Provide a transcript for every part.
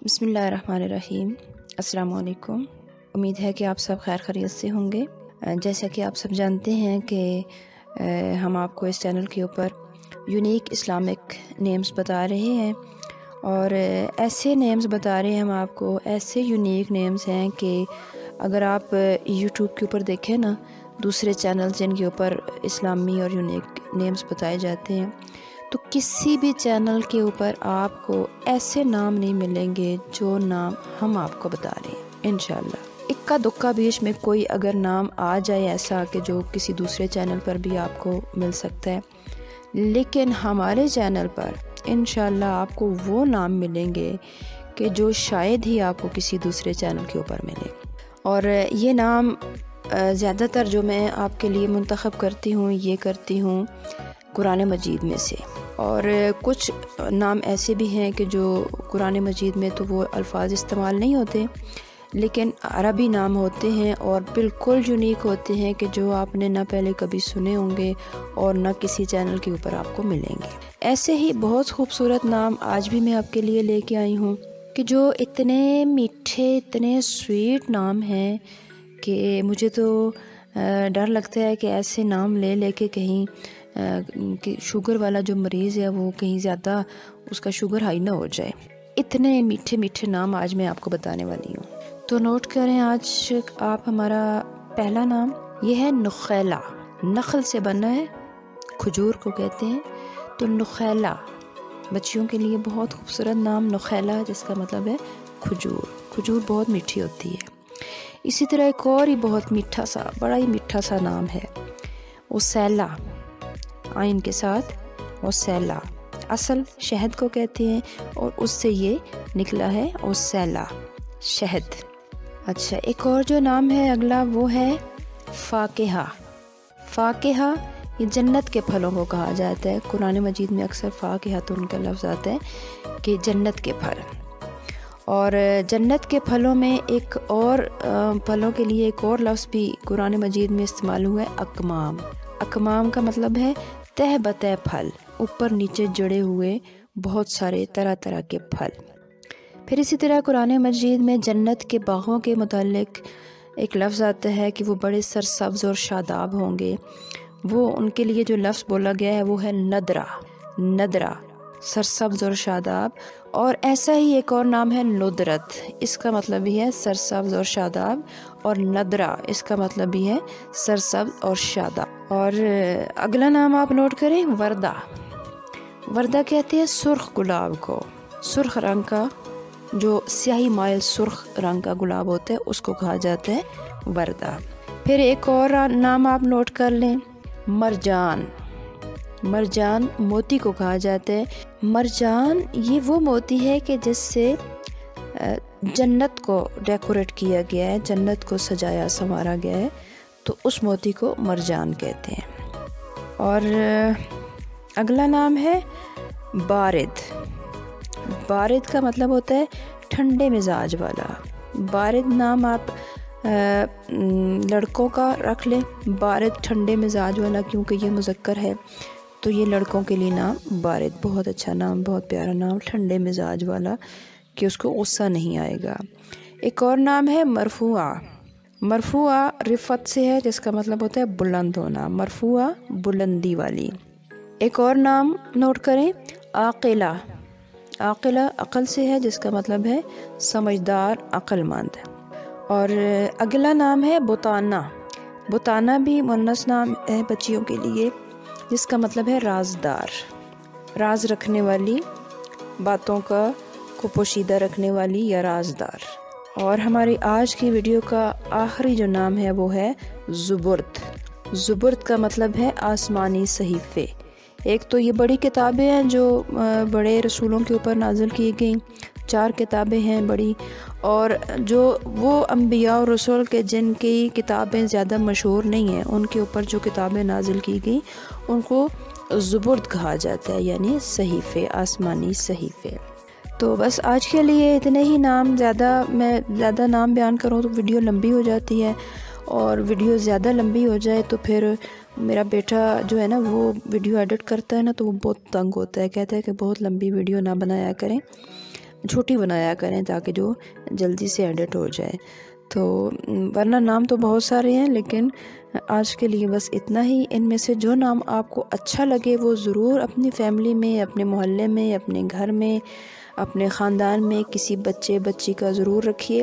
बिस्मिल्लाहिर्रहमानिर्रहीम। अस्सलाम वालेकुम। उम्मीद है कि आप सब खैर खैरियत से होंगे। जैसा कि आप सब जानते हैं कि हम आपको इस चैनल के ऊपर यूनिक इस्लामिक नेम्स बता रहे हैं और ऐसे नेम्स बता रहे हैं हम आपको, ऐसे यूनिक नेम्स हैं कि अगर आप यूट्यूब के ऊपर देखें ना, दूसरे चैनल जिनके ऊपर इस्लामी और यूनिक नेम्स बताए जाते हैं, तो किसी भी चैनल के ऊपर आपको ऐसे नाम नहीं मिलेंगे जो नाम हम आपको बता रहे हैं। इंशाल्लाह इक्का दुक्का बीच में कोई अगर नाम आ जाए ऐसा कि जो किसी दूसरे चैनल पर भी आपको मिल सकता है, लेकिन हमारे चैनल पर इंशाल्लाह आपको वो नाम मिलेंगे कि जो शायद ही आपको किसी दूसरे चैनल के ऊपर मिले। और ये नाम ज़्यादातर जो मैं आपके लिए मुंतखब करती हूँ, ये करती हूँ कुरान मजीद में से, और कुछ नाम ऐसे भी हैं कि जो कुरान मजीद में तो वो अल्फाज इस्तेमाल नहीं होते, लेकिन अरबी नाम होते हैं और बिल्कुल यूनिक होते हैं कि जो आपने ना पहले कभी सुने होंगे और ना किसी चैनल के ऊपर आपको मिलेंगे। ऐसे ही बहुत खूबसूरत नाम आज भी मैं आपके लिए लेके आई हूँ कि जो इतने मीठे, इतने स्वीट नाम हैं कि मुझे तो डर लगता है कि ऐसे नाम ले लेके कहीं कि शुगर वाला जो मरीज़ है वो कहीं ज़्यादा उसका शुगर हाई ना हो जाए। इतने मीठे मीठे नाम आज मैं आपको बताने वाली हूँ, तो नोट करें। आज आप हमारा पहला नाम ये है नुखैला। नखल से बना है, खजूर को कहते हैं, तो नुखैला बच्चियों के लिए बहुत खूबसूरत नाम नुखैला, जिसका मतलब है खजूर। खजूर बहुत मीठी होती है। इसी तरह एक और ही बहुत मीठा सा, बड़ा ही मीठा सा नाम है उसैला, आइन के साथ उसैला। असल शहद को कहते हैं और उससे ये निकला है उसैला, शहद। अच्छा, एक और जो नाम है अगला वो है फाकिहा। फाकिहा ये जन्नत के फलों को कहा जाता है। कुरान मजीद में अक्सर फाकिहा तो उनका लफ्ज़ आता है कि जन्नत के फल। और जन्नत के फलों में एक और फलों के लिए एक और लफ्ज़ भी कुरान मजीद में इस्तेमाल हुआ है, अकमाम। अकमाम का मतलब है तह बतह फल, ऊपर नीचे जड़े हुए बहुत सारे तरह तरह के फल। फिर इसी तरह कुरान मजीद में जन्नत के बागों के मुतालिक एक लफ्ज़ आता है कि वो बड़े सरसब्ज़ और शादाब होंगे। वो उनके लिए जो लफ्ज़ बोला गया है वो है नदरा। नदरा सरसब्ज़ और शादाब। और ऐसा ही एक और नाम है नुदरत, इसका मतलब भी है सरसब्ज़ और शादाब, और नदरा इसका मतलब भी है सरसब्ज़ और शादाब। और अगला नाम आप नोट करें, वर्दा। वर्दा कहते हैं सुर्ख गुलाब को। सुर्ख रंग का, जो स्याही माइल सुर्ख रंग का गुलाब होता है, उसको कहा जाता है वर्दा। फिर एक और नाम आप नोट कर लें, मरजान। मरजान मोती को कहा जाता है। मरजान ये वो मोती है कि जिससे जन्नत को डेकोरेट किया गया है, जन्नत को सजाया संवारा गया है, तो उस मोती को मरजान कहते हैं। और अगला नाम है बारिद। बारिद का मतलब होता है ठंडे मिजाज वाला। बारिद नाम आप लड़कों का रख लें, बारिद ठंडे मिजाज वाला, क्योंकि ये मुज़क्कर है तो ये लड़कों के लिए नाम बारिद। बहुत अच्छा नाम, बहुत प्यारा नाम, ठंडे मिजाज वाला कि उसको गुस्सा नहीं आएगा। एक और नाम है मरफुआ। मरफुआ रिफ़त से है, जिसका मतलब होता है बुलंद होना। मरफुआ बुलंदी वाली। एक और नाम नोट करें, आक़िला। आक़िला अक़ल से है, जिसका मतलब है समझदार, अक़लमंद। और अगला नाम है बुताना। बुताना भी मुन्नस नाम है बच्चियों के लिए, जिसका मतलब है राजदार, राज रखने वाली, बातों को पोशीदा रखने वाली या राजदार। और हमारी आज की वीडियो का आखिरी जो नाम है वो है ज़ुबुर्द। ज़ुबुर्द का मतलब है आसमानी सहीफ़े। एक तो ये बड़ी किताबें हैं जो बड़े रसूलों के ऊपर नाजिल की गई, 4 किताबें हैं बड़ी, और जो वो अम्बिया और रसूल के जिनकी किताबें ज़्यादा मशहूर नहीं हैं, उनके ऊपर जो किताबें नाजिल की गई उनको ज़ुबुर्द कहा जाता है, यानी सहीफ़े, आसमानी सहीफ़े। तो बस आज के लिए इतने ही नाम। मैं ज़्यादा नाम बयान करूँ तो वीडियो लंबी हो जाती है, और वीडियो ज़्यादा लंबी हो जाए तो फिर मेरा बेटा जो है ना, वो वीडियो एडिट करता है ना, तो वो बहुत तंग होता है, कहता है कि बहुत लंबी वीडियो ना बनाया करें। چھوٹی بنایا کریں تاکہ جو جلدی سے ایڈٹ ہو جائے۔ تو ورنہ نام تو بہت سارے ہیں، لیکن آج کے لیے بس اتنا ہی۔ ان میں سے جو نام آپ کو اچھا لگے وہ ضرور اپنی فیملی میں، اپنے محلے میں، اپنے گھر میں، اپنے خاندان میں کسی بچے بچی کا ضرور رکھیے،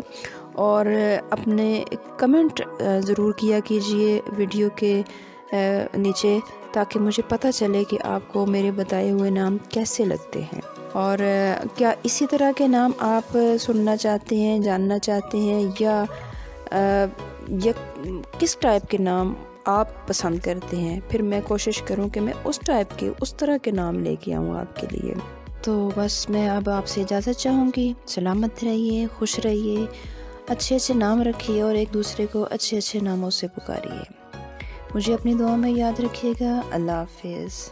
اور اپنے کمنٹ ضرور کیا کیجئے ویڈیو کے نیچے، تاکہ مجھے پتہ چلے کہ آپ کو میرے بتائے ہوئے نام کیسے لگتے ہیں، اور کیا اسی طرح کے نام آپ سننا چاہتے ہیں، جاننا چاہتے ہیں، یا کس ٹائپ کے نام آپ پسند کرتے ہیں۔ پھر میں کوشش کروں کہ میں اس طرح کے نام لے کے آؤں آپ کے لیے۔ تو بس میں اب آپ سے اجازت چاہوں گی۔ سلامت رہیے، خوش رہیے، اچھے اچھے نام رکھیے، اور ایک دوسرے کو اچھے اچھے ناموں سے پکاریے۔ مجھے اپنی دعا میں یاد رکھیے گا۔ اللہ حافظ۔